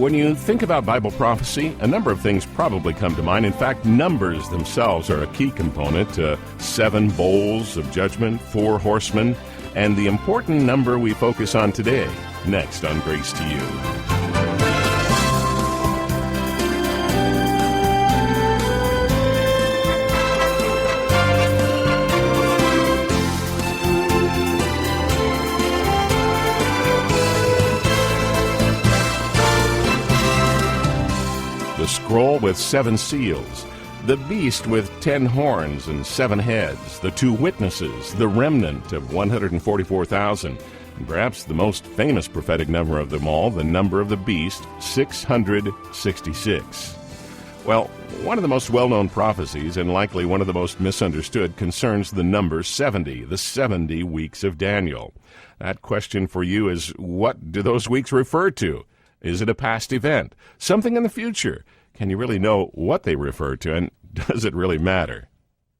When you think about Bible prophecy, a number of things probably come to mind. In fact, numbers themselves are a key component. 7 bowls of judgment, 4 horsemen, and the important number we focus on today, next on Grace to You. The scroll with 7 seals, the beast with 10 horns and 7 heads, the 2 witnesses, the remnant of 144,000, and perhaps the most famous prophetic number of them all, the number of the beast, 666. Well, one of the most well-known prophecies, and likely one of the most misunderstood, concerns the number 70, the 70 weeks of Daniel. That question for you is, what do those weeks refer to? Is it a past event? Something in the future? Can you really know what they refer to, and does it really matter?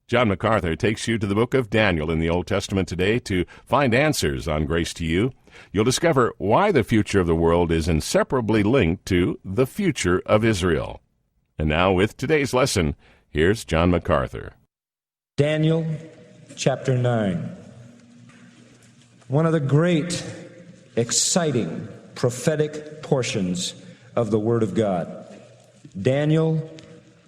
John MacArthur takes you to the book of Daniel in the Old Testament today to find answers on Grace to You. You'll discover why the future of the world is inseparably linked to the future of Israel. And now, with today's lesson, here's John MacArthur. Daniel chapter 9. One of the great, exciting, prophetic portions of the Word of God. Daniel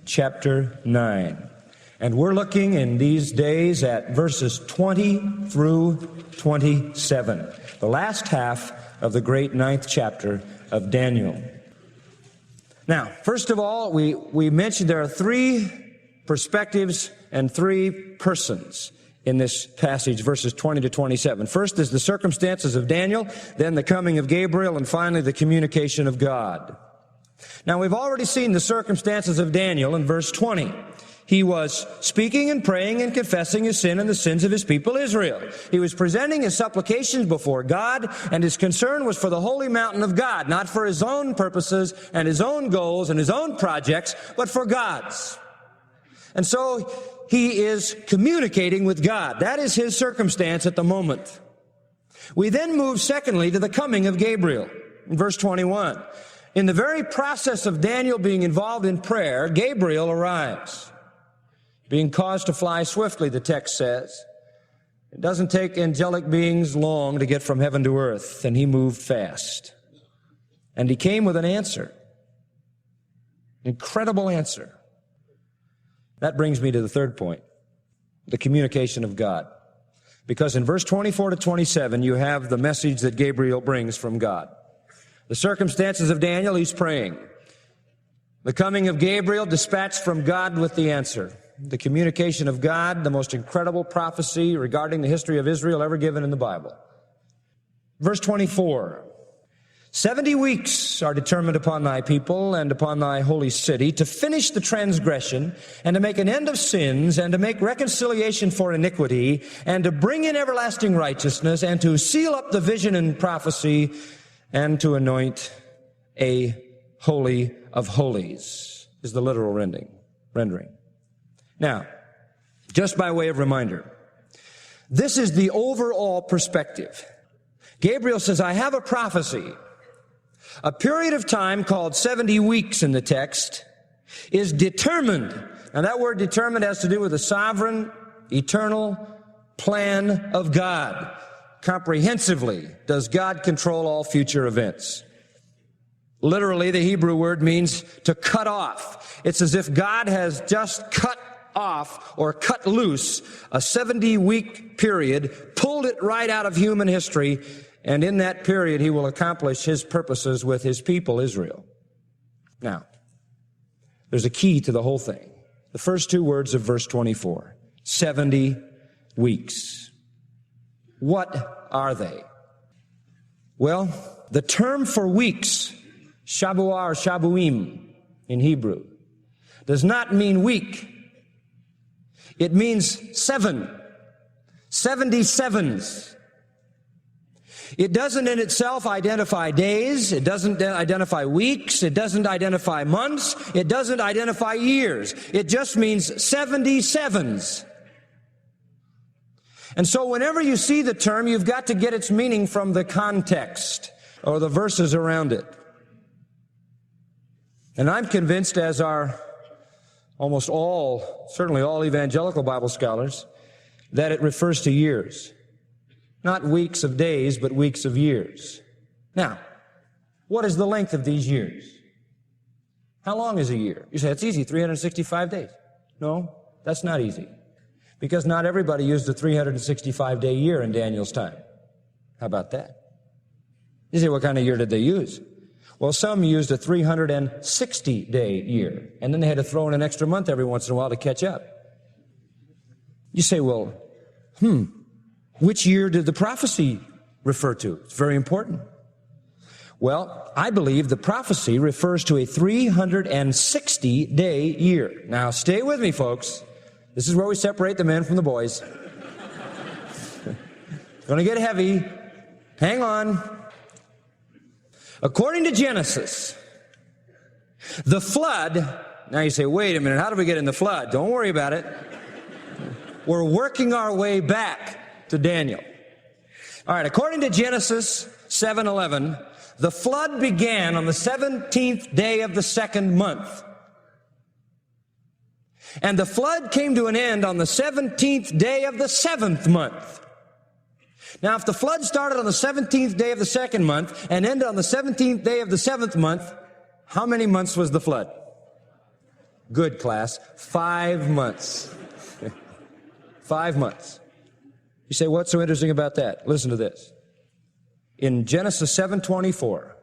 chapter 9. And we're looking in these days at verses 20 through 27, the last half of the great 9th chapter of Daniel. Now, first of all, we mentioned there are 3 perspectives and 3 persons in this passage, verses 20 to 27. First is the circumstances of Daniel, then the coming of Gabriel, and finally the communication of God. Now, we've already seen the circumstances of Daniel in verse 20. He was speaking and praying and confessing his sin and the sins of his people Israel. He was presenting his supplications before God, and his concern was for the holy mountain of God, not for his own purposes and his own goals and his own projects, but for God's. And so he is communicating with God. That is his circumstance at the moment. We then move, secondly, to the coming of Gabriel in verse 21. In the very process of Daniel being involved in prayer, Gabriel arrives, being caused to fly swiftly, the text says. It doesn't take angelic beings long to get from heaven to earth, and he moved fast. And he came with an answer. Incredible answer. That brings me to the third point, the communication of God. Because in verse 24 to 27, you have the message that Gabriel brings from God. The circumstances of Daniel, he's praying. The coming of Gabriel, dispatched from God with the answer. The communication of God, the most incredible prophecy regarding the history of Israel ever given in the Bible. Verse 24. 70 weeks are determined upon thy people and upon thy holy city to finish the transgression and to make an end of sins and to make reconciliation for iniquity and to bring in everlasting righteousness and to seal up the vision and prophecy and to anoint a holy of holies, is the literal rendering. Now, just by way of reminder, this is the overall perspective. Gabriel says, I have a prophecy. A period of time called 70 weeks in the text is determined. Now that word determined has to do with the sovereign, eternal plan of God. Comprehensively does God control all future events. Literally, the Hebrew word means to cut off. It's as if God has just cut off or cut loose a 70-week period, pulled it right out of human history, and in that period he will accomplish his purposes with his people, Israel. Now, there's a key to the whole thing. The first 2 words of verse 24, 70 weeks. What are they? Well, the term for weeks, shabuah or shabuim in Hebrew, does not mean week. It means 7, 77s. It doesn't in itself identify days. It doesn't identify weeks. It doesn't identify months. It doesn't identify years. It just means 77s. And so whenever you see the term, you've got to get its meaning from the context or the verses around it. And I'm convinced, as are almost all, certainly all evangelical Bible scholars, that it refers to years. Not weeks of days, but weeks of years. Now, what is the length of these years? How long is a year? You say, it's easy, 365 days. No, that's not easy. Because not everybody used a 365-day year in Daniel's time. How about that? You say, what kind of year did they use? Well, some used a 360-day year, and then they had to throw in an extra month every once in a while to catch up. You say, well, which year did the prophecy refer to? It's very important. Well, I believe the prophecy refers to a 360-day year. Now, stay with me, folks. This is where we separate the men from the boys. It's going to get heavy. Hang on. According to Genesis, the flood, now you say, wait a minute, how did we get in the flood? Don't worry about it. We're working our way back to Daniel. All right, according to Genesis 7:11, the flood began on the 17th day of the second month. And the flood came to an end on the 17th day of the seventh month. Now, if the flood started on the 17th day of the second month and ended on the 17th day of the seventh month, how many months was the flood? Good, class. 5 months. 5 months. You say, what's so interesting about that? Listen to this. In Genesis 7:24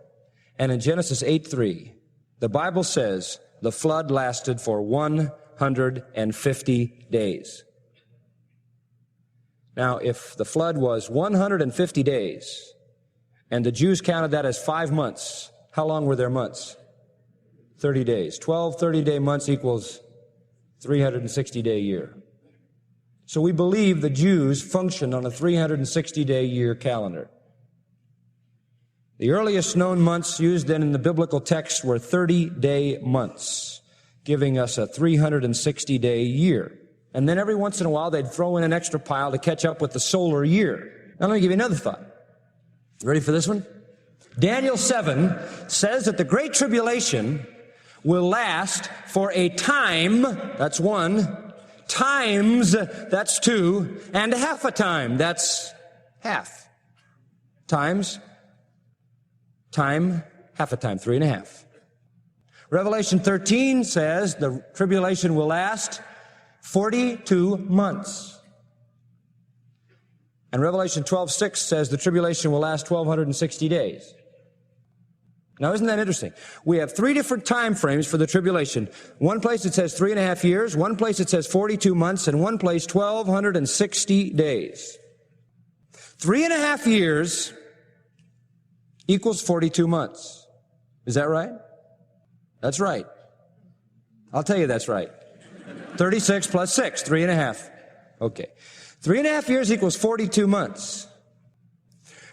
and in Genesis 8:3, the Bible says the flood lasted for 150 days. Now, if the flood was 150 days, and the Jews counted that as 5 months, how long were their months? 30 days. 12 30-day months equals 360-day year. So we believe the Jews functioned on a 360-day year calendar. The earliest known months used then in the biblical text were 30-day months, giving us a 360-day year. And then every once in a while, they'd throw in an extra pile to catch up with the solar year. Now, let me give you another thought. Ready for this one? Daniel 7 says that the Great Tribulation will last for a time, that's 1, times, that's 2, and half a time, that's half. Times, time, half a time, 3.5. Revelation 13 says the tribulation will last 42 months. And Revelation 12:6 says the tribulation will last 1,260 days. Now, isn't that interesting? We have 3 different time frames for the tribulation. One place it says 3.5 years, one place it says 42 months, and one place 1,260 days. 3.5 years equals 42 months. Is that right? That's right. I'll tell you that's right. 36 plus 6, 3.5. Okay. 3.5 years equals 42 months.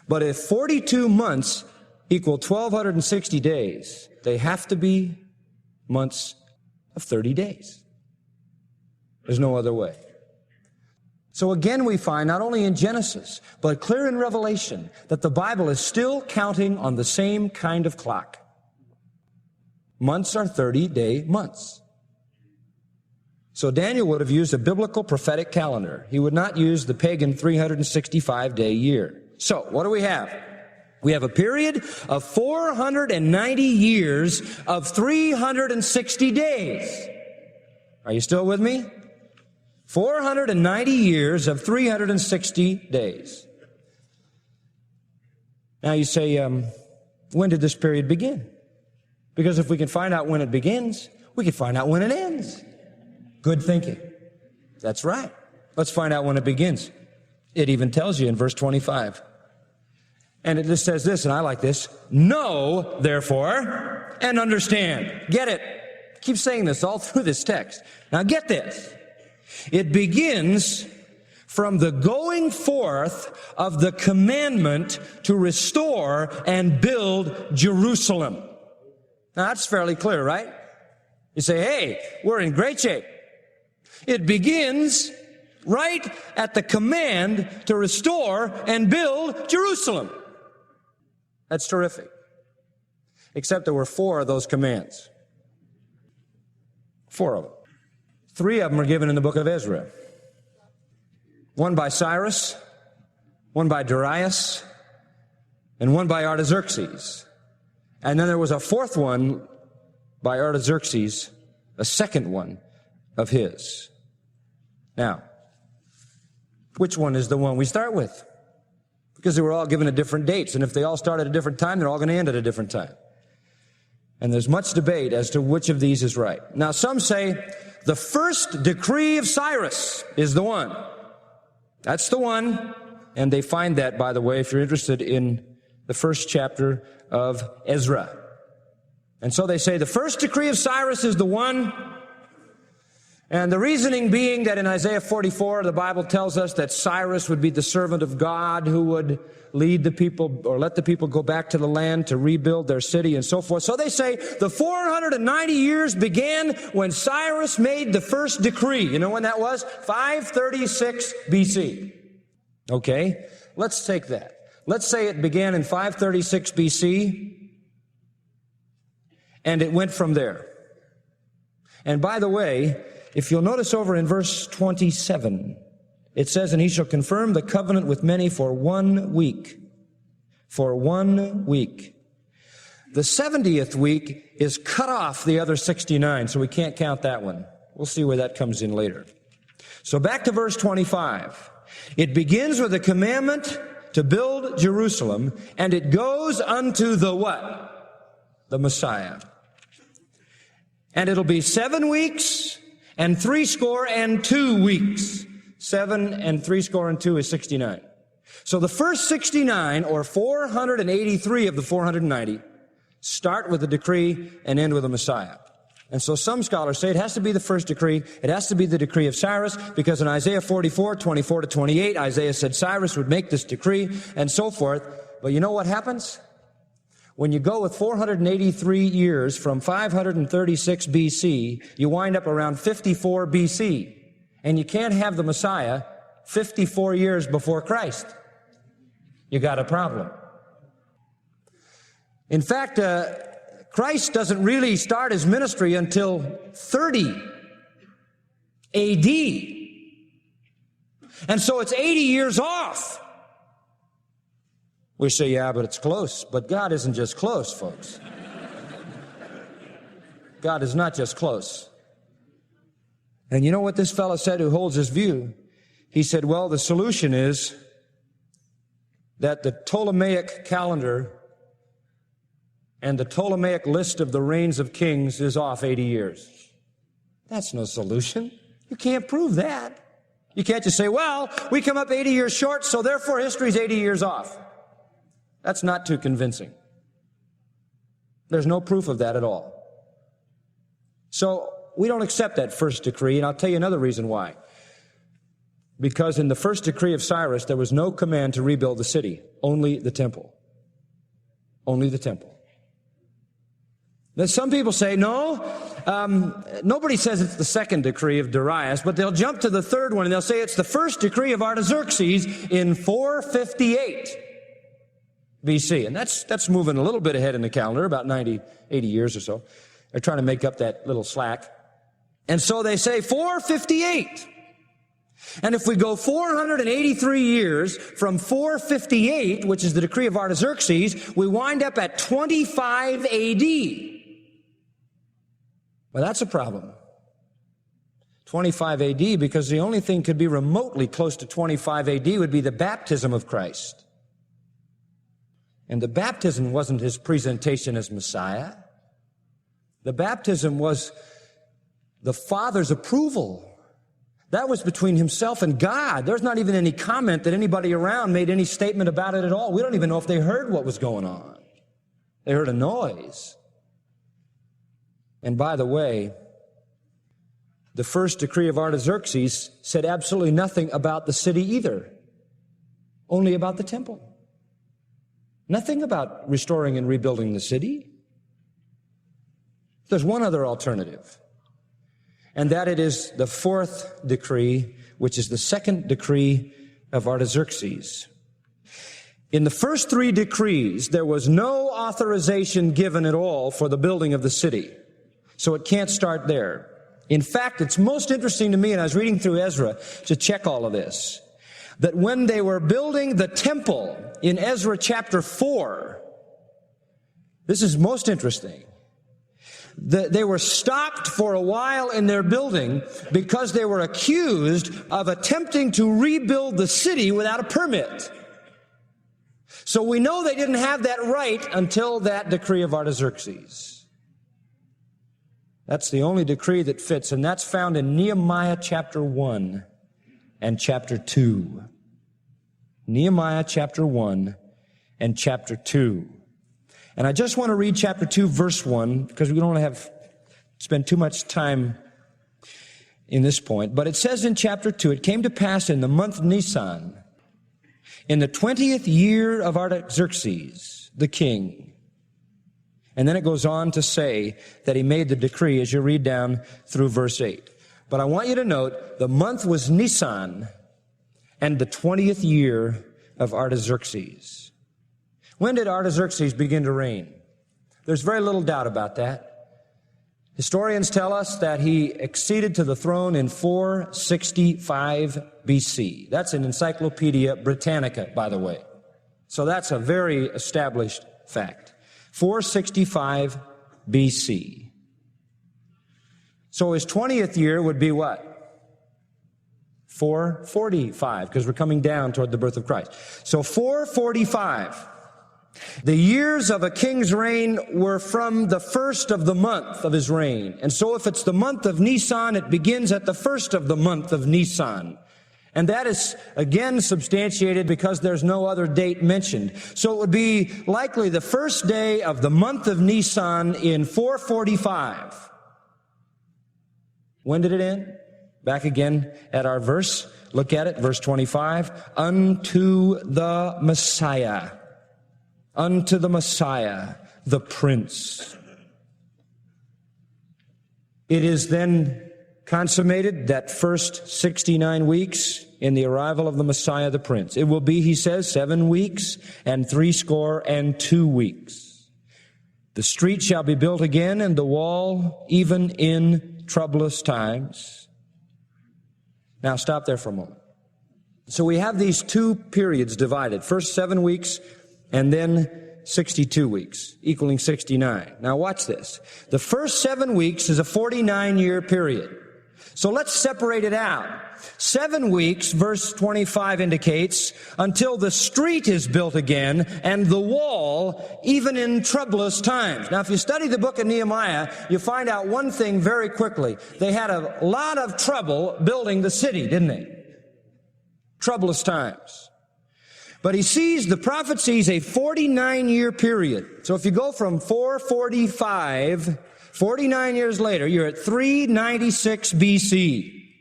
But if 42 months equal 1,260 days, they have to be months of 30 days. There's no other way. So again, we find not only in Genesis, but clear in Revelation, that the Bible is still counting on the same kind of clock. Months are 30-day months. So Daniel would have used a biblical prophetic calendar. He would not use the pagan 365-day year. So what do we have? We have a period of 490 years of 360 days. Are you still with me? 490 years of 360 days. Now you say, when did this period begin? Because if we can find out when it begins, we can find out when it ends. Good thinking. That's right. Let's find out when it begins. It even tells you in verse 25. And it just says this, and I like this. Know, therefore, and understand. Get it. Keep saying this all through this text. Now get this. It begins from the going forth of the commandment to restore and build Jerusalem. Now that's fairly clear, right? You say, hey, we're in great shape. It begins right at the command to restore and build Jerusalem. That's terrific. Except there were 4 of those commands. 4 of them. 3 of them are given in the book of Ezra. 1 by Cyrus, 1 by Darius, and 1 by Artaxerxes. And then there was a 4th one by Artaxerxes, a 2nd one of his. Now, which one is the one we start with? Because they were all given at different dates, and if they all start at a different time, they're all going to end at a different time. And there's much debate as to which of these is right. Now, some say the first decree of Cyrus is the one. That's the one. And they find that, by the way, if you're interested in the first chapter of Ezra. And so they say the first decree of Cyrus is the one. And the reasoning being that in Isaiah 44, the Bible tells us that Cyrus would be the servant of God who would lead the people or let the people go back to the land to rebuild their city and so forth. So they say the 490 years began when Cyrus made the first decree. You know when that was? 536 BC. Okay, let's take that. Let's say it began in 536 BC, and it went from there. And by the way, if you'll notice over in verse 27, it says, "And he shall confirm the covenant with many for 1 week." For 1 week. The 70th week is cut off the other 69, so we can't count that one. We'll see where that comes in later. So back to verse 25. It begins with a commandment to build Jerusalem, and it goes unto the what? The Messiah. And it'll be 7 weeks and 62 weeks. 7 and 62 is 69. So the first 69, or 483 of the 490, start with the decree and end with the Messiah. And so some scholars say it has to be the first decree. It has to be the decree of Cyrus, because in Isaiah 44, 24 to 28, Isaiah said Cyrus would make this decree and so forth. But you know what happens? When you go with 483 years from 536 BC, you wind up around 54 BC. And you can't have the Messiah 54 years before Christ. You got a problem. In fact, Christ doesn't really start his ministry until 30 AD. And so it's 80 years off. We say, yeah, but it's close. But God isn't just close, folks. God is not just close. And you know what this fellow said who holds his view? He said, well, the solution is that the Ptolemaic calendar and the Ptolemaic list of the reigns of kings is off 80 years. That's no solution. You can't prove that. You can't just say, well, we come up 80 years short, so therefore history's 80 years off. That's not too convincing. There's no proof of that at all. So we don't accept that first decree, and I'll tell you another reason why. Because in the first decree of Cyrus, there was no command to rebuild the city, only the temple. Only the temple. Now, some people say, no, nobody says it's the second decree of Darius, but they'll jump to the third one, and they'll say it's the first decree of Artaxerxes in 458 BC. And that's moving a little bit ahead in the calendar, about 80 years or so. They're trying to make up that little slack. And so they say 458. And if we go 483 years from 458, which is the decree of Artaxerxes, we wind up at 25 AD. Well, that's a problem. 25 AD, because the only thing could be remotely close to 25 AD would be the baptism of Christ. And the baptism wasn't his presentation as Messiah. The baptism was the Father's approval. That was between himself and God. There's not even any comment that anybody around made any statement about it at all. We don't even know if they heard what was going on. They heard a noise. And by the way, the first decree of Artaxerxes said absolutely nothing about the city either, only about the temple. Nothing about restoring and rebuilding the city. There's one other alternative, and that it is the fourth decree, which is the second decree of Artaxerxes. In the first 3 decrees, there was no authorization given at all for the building of the city. So it can't start there. In fact, it's most interesting to me, and I was reading through Ezra to check all of this, that when they were building the temple in Ezra chapter 4, this is most interesting, they were stopped for a while in their building because they were accused of attempting to rebuild the city without a permit. So we know they didn't have that right until that decree of Artaxerxes. That's the only decree that fits, and that's found in Nehemiah chapter 1 and chapter 2. Nehemiah chapter 1 and chapter 2. And I just want to read chapter 2, verse 1, because we don't want to spend too much time in this point. But it says in chapter 2, it came to pass in the month Nisan, in the 20th year of Artaxerxes, the king. And then it goes on to say that he made the decree as you read down through verse 8. But I want you to note, the month was Nisan and the 20th year of Artaxerxes. When did Artaxerxes begin to reign? There's very little doubt about that. Historians tell us that he acceded to the throne in 465 BC. That's in Encyclopedia Britannica, by the way. So that's a very established fact. 465 BC. So his 20th year would be what? 445, because we're coming down toward the birth of Christ. So 445. The years of a king's reign were from the first of the month of his reign. And so if it's the month of Nisan, it begins at the first of the month of Nisan. And that is, again, substantiated because there's no other date mentioned. So it would be likely the first day of the month of Nisan in 445. When did it end? Back again at our verse. Look at it, verse 25. Unto the Messiah. Unto the Messiah, the Prince. It is then consummated, that first 69 weeks in the arrival of the Messiah, the Prince. It will be, he says, 7 weeks and 62 weeks. The street shall be built again, and the wall even in troublous times. Now stop there for a moment. So we have these two periods divided. First 7 weeks, and then 62 weeks, equaling 69. Now watch this. The first 7 weeks is a 49-year period. So let's separate it out. 7 weeks, verse 25 indicates, until the street is built again and the wall, even in troublous times. Now, if you study the book of Nehemiah, you find out one thing very quickly. They had a lot of trouble building the city, didn't they? Troublous times. But the prophet sees a 49-year period. So if you go from 445, 49 years later, you're at 396 BC.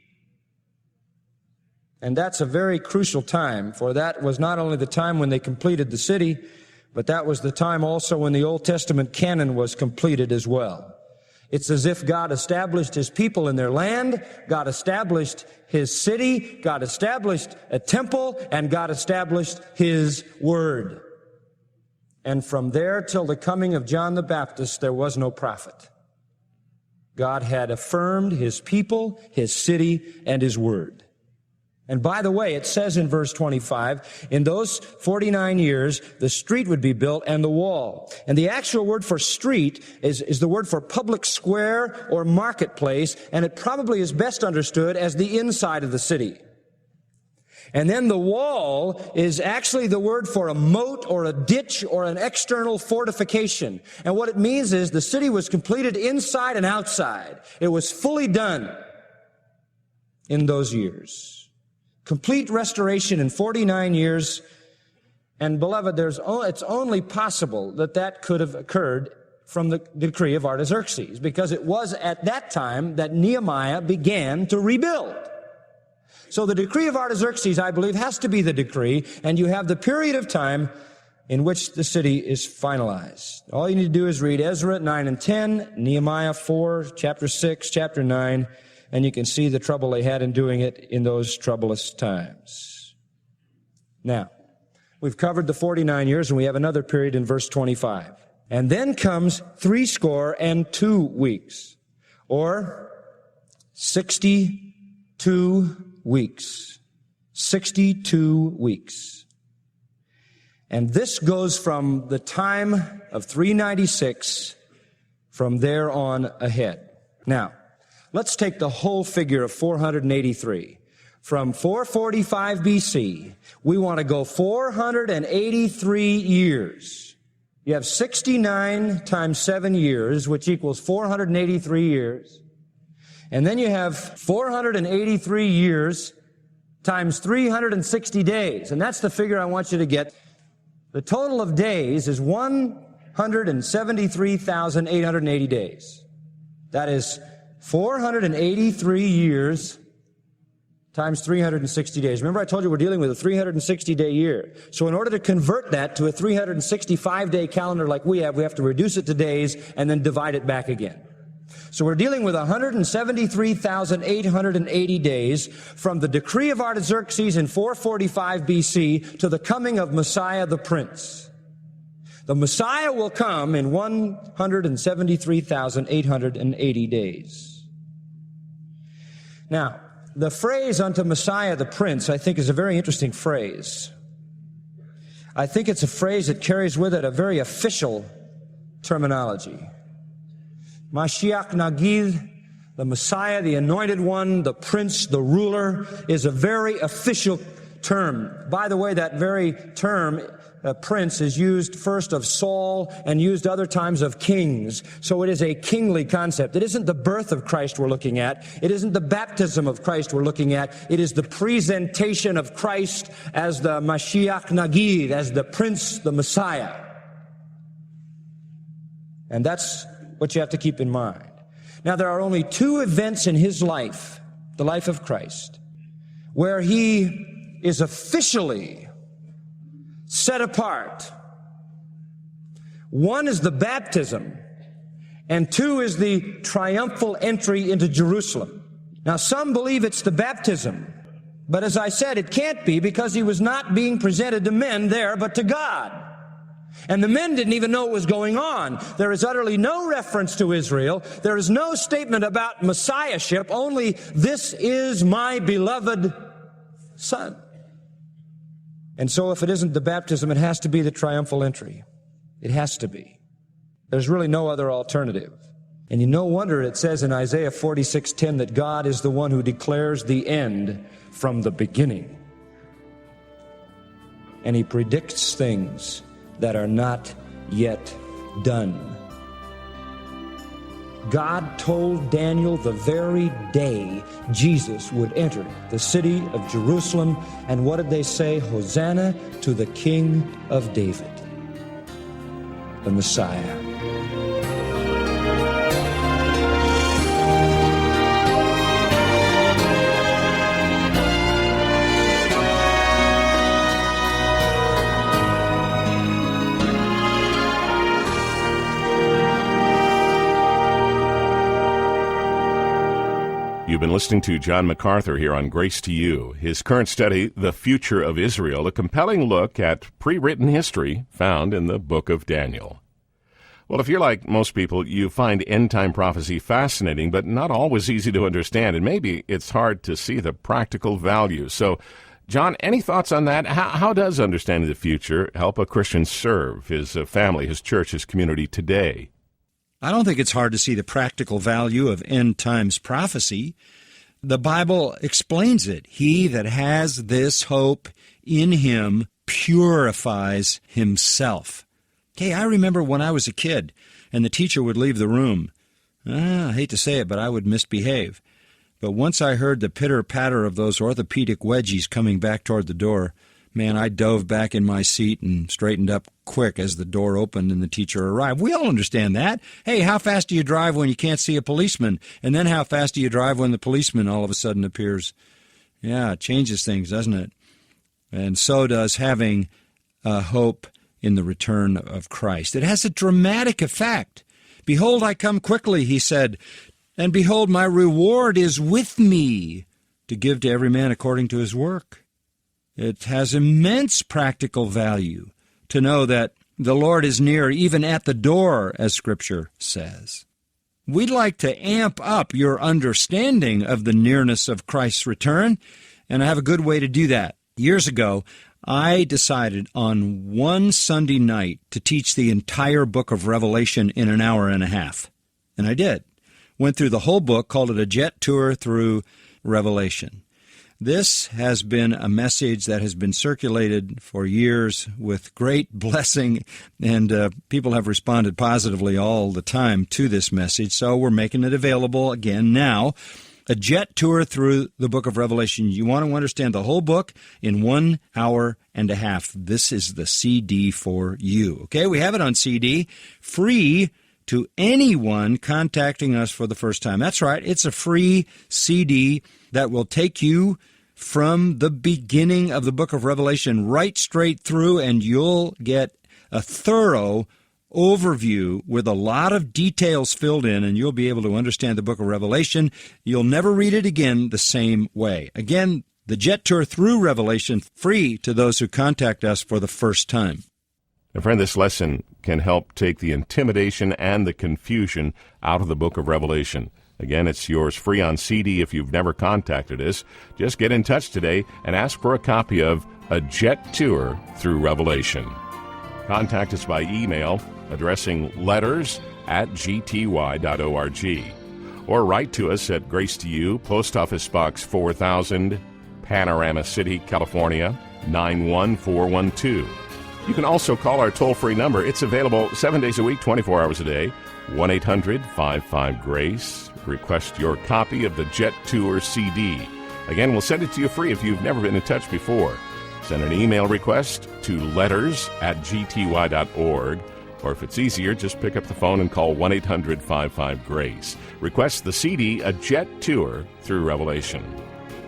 And that's a very crucial time, for that was not only the time when they completed the city, but that was the time also when the Old Testament canon was completed as well. It's as if God established his people in their land, God established his city, God established a temple, and God established his word. And from there till the coming of John the Baptist, there was no prophet. God had affirmed his people, his city, and his word. And by the way, it says in verse 25, in those 49 years, the street would be built and the wall. And the actual word for street is the word for public square or marketplace, and it probably is best understood as the inside of the city. And then the wall is actually the word for a moat or a ditch or an external fortification. And what it means is the city was completed inside and outside. It was fully done in those years. Complete restoration in 49 years. And beloved, it's only possible that could have occurred from the decree of Artaxerxes, because it was at that time that Nehemiah began to rebuild. So the decree of Artaxerxes, I believe, has to be the decree, and you have the period of time in which the city is finalized. All you need to do is read Ezra 9 and 10, Nehemiah 4, chapter 6, chapter 9, and you can see the trouble they had in doing it in those troublous times. Now, we've covered the 49 years, and we have another period in verse 25. And then comes 62 weeks, or 62 weeks. 62 weeks. And this goes from the time of 396 from there on ahead. Now, let's take the whole figure of 483. From 445 BC, we want to go 483 years. You have 69 times 7 years, which equals 483 years. And then you have 483 years times 360 days. And that's the figure I want you to get. The total of days is 173,880 days. That is 483 years times 360 days. Remember I told you we're dealing with a 360-day year. So in order to convert that to a 365-day calendar like we have to reduce it to days and then divide it back again. So we're dealing with 173,880 days from the decree of Artaxerxes in 445 BC to the coming of Messiah the Prince. The Messiah will come in 173,880 days. Now, the phrase unto Messiah the Prince, I think, is a very interesting phrase. I think it's a phrase that carries with it a very official terminology. Mashiach Nagid, the Messiah, the Anointed One, the Prince, the Ruler, is a very official term. By the way, that very term, Prince, is used first of Saul and used other times of kings. So it is a kingly concept. It isn't the birth of Christ we're looking at. It isn't the baptism of Christ we're looking at. It is the presentation of Christ as the Mashiach Nagid, as the Prince, the Messiah. And that's what you have to keep in mind. Now, there are only 2 events in his life, the life of Christ, where he is officially set apart. One is the baptism, and 2 is the triumphal entry into Jerusalem. Now, some believe it's the baptism, but as I said, it can't be because he was not being presented to men there, but to God. And the men didn't even know what was going on. There is utterly no reference to Israel. There is no statement about messiahship, only, "This is my beloved Son." And so if it isn't the baptism, it has to be the triumphal entry. It has to be. There's really no other alternative. And no wonder it says in Isaiah 46:10 that God is the one who declares the end from the beginning. And he predicts things that are not yet done. God told Daniel the very day Jesus would enter the city of Jerusalem. And what did they say? Hosanna to the King of David, the Messiah. You've been listening to John MacArthur here on Grace to You. His current study, The Future of Israel, a compelling look at pre-written history found in the book of Daniel. Well, if you're like most people, you find end-time prophecy fascinating, but not always easy to understand, and maybe it's hard to see the practical value. So, John, any thoughts on that? How does understanding the future help a Christian serve his family, his church, his community today? I don't think it's hard to see the practical value of end times prophecy. The Bible explains it. He that has this hope in him purifies himself. Okay, I remember when I was a kid and the teacher would leave the room. I hate to say it, but I would misbehave. But once I heard the pitter-patter of those orthopedic wedgies coming back toward the door, man, I dove back in my seat and straightened up quick as the door opened and the teacher arrived. We all understand that. Hey, how fast do you drive when you can't see a policeman? And then how fast do you drive when the policeman all of a sudden appears? Yeah, it changes things, doesn't it? And so does having hope in the return of Christ. It has a dramatic effect. Behold, I come quickly, he said, and behold, my reward is with me to give to every man according to his work. It has immense practical value to know that the Lord is near, even at the door, as Scripture says. We'd like to amp up your understanding of the nearness of Christ's return, and I have a good way to do that. Years ago, I decided on one Sunday night to teach the entire book of Revelation in an hour and a half. And I did. Went through the whole book, called it a jet tour through Revelation. This has been a message that has been circulated for years with great blessing, and people have responded positively all the time to this message, so we're making it available again now. A jet tour through the book of Revelation. You want to understand the whole book in 1 hour and a half. This is the CD for you. Okay, we have it on CD, free to anyone contacting us for the first time. That's right, it's a free CD that will take you from the beginning of the book of Revelation right straight through, and you'll get a thorough overview with a lot of details filled in, and you'll be able to understand the book of Revelation. You'll never read it again the same way. Again, the jet tour through Revelation, free to those who contact us for the first time. And friend, this lesson can help take the intimidation and the confusion out of the book of Revelation. Again, it's yours free on CD if you've never contacted us. Just get in touch today and ask for a copy of A Jet Tour Through Revelation. Contact us by email addressing letters@gty.org, or write to us at Grace to You, Post Office Box 4000, Panorama City, California, 91412. You can also call our toll-free number. It's available 7 days a week, 24 hours a day, 1-800-55-GRACE. Request your copy of the Jet Tour CD. Again, we'll send it to you free if you've never been in touch before. Send an email request to letters@gty.org, or if it's easier, just pick up the phone and call 1-800-55-GRACE. Request the CD, A Jet Tour Through Revelation.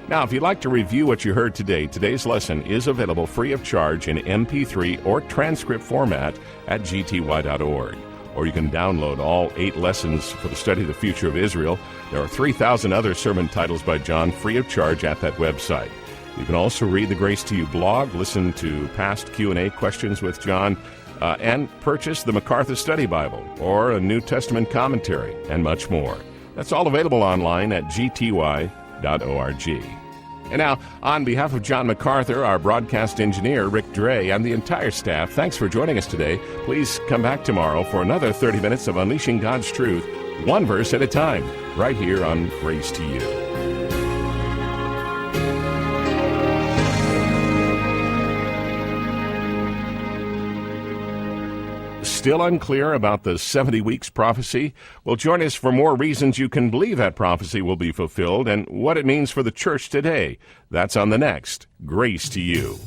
Now, if you'd like to review what you heard today, today's lesson is available free of charge in MP3 or transcript format at gty.org. Or you can download all 8 lessons for the study of the future of Israel. There are 3,000 other sermon titles by John free of charge at that website. You can also read the Grace to You blog, listen to past Q&A questions with John, and purchase the MacArthur Study Bible or a New Testament commentary, and much more. That's all available online at gty.org. And now, on behalf of John MacArthur, our broadcast engineer, Rick Dre, and the entire staff, thanks for joining us today. Please come back tomorrow for another 30 minutes of Unleashing God's Truth, one verse at a time, right here on Grace to You. Still unclear about the 70 weeks prophecy? Well, join us for more reasons you can believe that prophecy will be fulfilled and what it means for the church today. That's on the next Grace to You.